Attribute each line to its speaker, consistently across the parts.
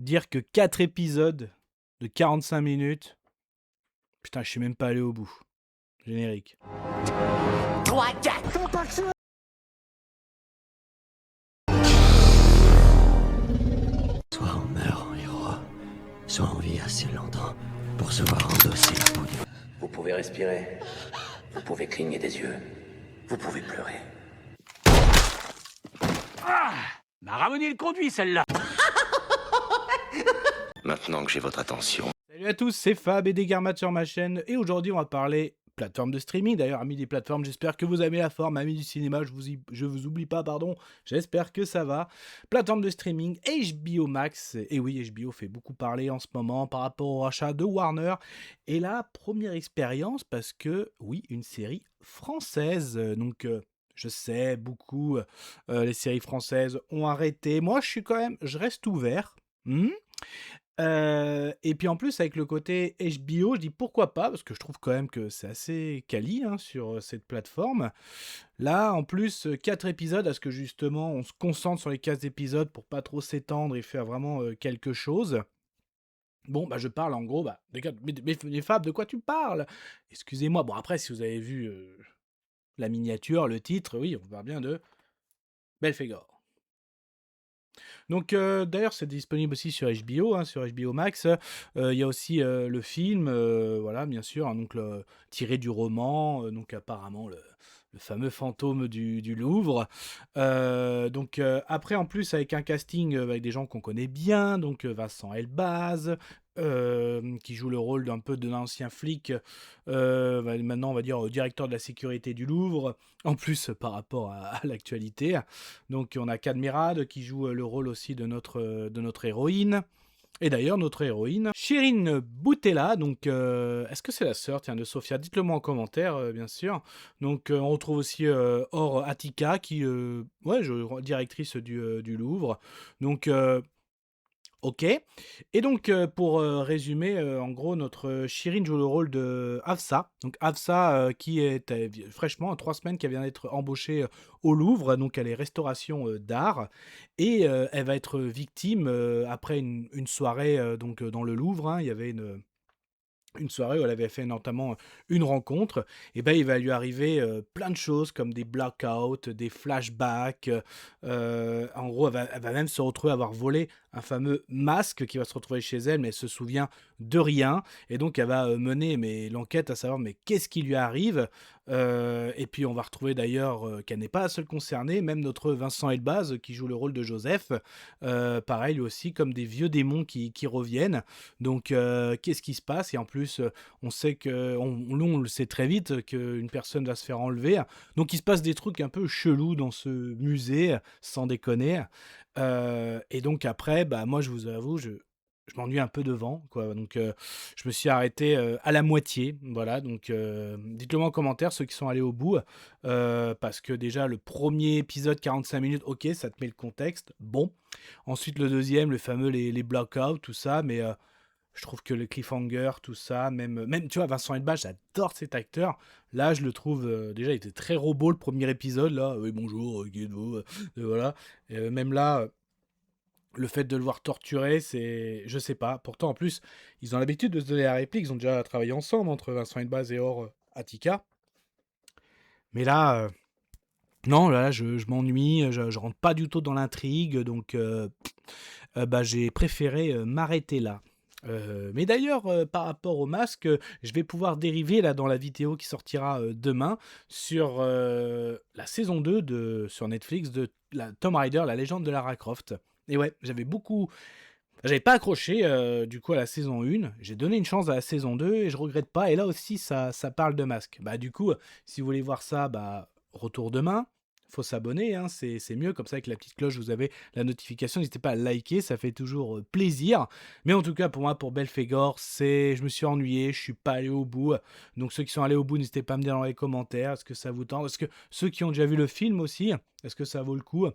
Speaker 1: dire que 4 épisodes de 45 minutes, putain, je suis même pas allé au bout. Générique.
Speaker 2: 3, 4.
Speaker 3: Soit on meurt en héros, soit on vit assez longtemps pour se voir endosser la peau du...
Speaker 4: Vous pouvez respirer, vous pouvez cligner des yeux, vous pouvez pleurer.
Speaker 2: M'a ramené le conduit, celle-là.
Speaker 4: Maintenant que j'ai votre attention,
Speaker 1: Salut à tous, c'est Fab et Desgarmat sur ma chaîne. Et aujourd'hui, on va parler plateforme de streaming. D'ailleurs, amis des plateformes, j'espère que vous aimez la forme. Amis du cinéma, je vous oublie pas, pardon. J'espère que ça va. Plateforme de streaming, HBO Max. Et oui, HBO fait beaucoup parler en ce moment par rapport au rachat de Warner. Et la première expérience, parce que, oui, une série française. Je sais, beaucoup, les séries françaises ont arrêté. Moi, je reste ouvert. Et puis en plus avec le côté HBO, je dis pourquoi pas, parce que je trouve quand même que c'est assez quali, hein, sur, cette plateforme. Là, en plus, 4 épisodes, à ce que justement on se concentre sur les 4 épisodes pour pas trop s'étendre et faire vraiment, quelque chose. Bon, bah, je parle en gros, bah, mais Fab, de quoi tu parles? Excusez-moi. Bon après si vous avez vu, la miniature, le titre, oui, on parle bien de Belphégor. Donc, d'ailleurs, c'est disponible aussi sur HBO, hein, sur HBO Max. Il y a aussi le film, voilà, bien sûr, hein, donc tiré du roman, donc apparemment le fameux fantôme du Louvre. Après, en plus, avec un casting avec des gens qu'on connaît bien, donc Vincent Elbaz, qui joue le rôle d'un peu de l'ancien flic, maintenant, on va dire, directeur de la sécurité du Louvre, en plus par rapport à l'actualité. Donc on a Cadmerade qui joue le rôle aussi de notre héroïne. Et d'ailleurs, notre héroïne, Chirine Boutella, donc est-ce que c'est la sœur, tiens, de Sophia? Dites-le moi en commentaire, bien sûr. Donc on retrouve aussi Or Attica, qui, directrice du Louvre. Donc OK. Et donc, pour, résumer, en gros, notre Chirine joue le rôle de Hafsa. Donc Hafsa, qui est fraîchement, 3 semaines, qui vient d'être embauchée, au Louvre, donc elle est restauration, d'art et elle va être victime, après une soirée, dans le Louvre, hein. Il y avait une soirée où elle avait fait notamment une rencontre, et ben il va lui arriver plein de choses comme des blackouts, des flashbacks. En gros, elle va même se retrouver à avoir volé un fameux masque qui va se retrouver chez elle, mais elle se souvient de rien. Et donc, elle va mener l'enquête à savoir mais qu'est-ce qui lui arrive. Et puis, on va retrouver d'ailleurs qu'elle n'est pas la seule concernée, même notre Vincent Elbaz qui joue le rôle de Joseph. Pareil, lui aussi, comme des vieux démons qui reviennent. Donc, qu'est-ce qui se passe? Et en plus, on sait on le sait très vite qu'une personne va se faire enlever. Donc, il se passe des trucs un peu chelous dans ce musée, sans déconner. Et donc après, bah, moi, je vous avoue, je m'ennuie un peu devant, quoi. Donc, je me suis arrêté à la moitié. Voilà. Donc, dites-le moi en commentaire, ceux qui sont allés au bout. Parce que déjà, le premier épisode, 45 minutes, ok, ça te met le contexte. Bon. Ensuite, le deuxième, le fameux, les blackouts, tout ça. Mais je trouve que le cliffhanger, tout ça, même tu vois, Vincent Elbaz, j'adore cet acteur. Là, je le trouve, déjà, il était très robot le premier épisode, là. Oui, bonjour, qui êtes-vous? Voilà. Même là, le fait de le voir torturer, c'est. Je sais pas. Pourtant, en plus, ils ont l'habitude de se donner la réplique. Ils ont déjà travaillé ensemble entre Vincent Elbaz et Or Attica. Mais là, non, là, je m'ennuie. Je rentre pas du tout dans l'intrigue. Donc, bah, j'ai préféré m'arrêter là. Mais d'ailleurs, par rapport au masque, je vais pouvoir dériver là dans la vidéo qui sortira demain sur la saison 2 sur Netflix de Tomb Raider, la légende de Lara Croft. Et ouais, j'avais pas accroché du coup à la saison 1. J'ai donné une chance à la saison 2 et je regrette pas. Et là aussi, ça parle de masque. Bah du coup, si vous voulez voir ça, bah retour demain. Faut s'abonner, hein, c'est mieux, comme ça avec la petite cloche vous avez la notification, n'hésitez pas à liker, ça fait toujours plaisir. Mais en tout cas pour moi, pour Belphégor, je me suis ennuyé, je suis pas allé au bout. Donc ceux qui sont allés au bout, n'hésitez pas à me dire dans les commentaires, est-ce que ça vous tente? Est-ce que ceux qui ont déjà vu le film aussi, est-ce que ça vaut le coup?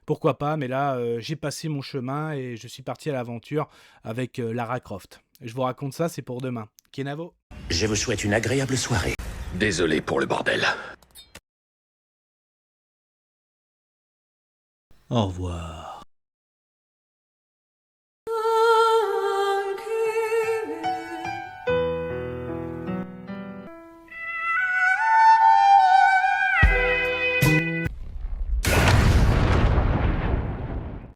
Speaker 1: Pourquoi pas, mais là j'ai passé mon chemin et je suis parti à l'aventure avec Lara Croft. Je vous raconte ça, c'est pour demain. Kenavo.
Speaker 4: je vous souhaite une agréable soirée. Désolé pour le bordel.
Speaker 3: Au revoir.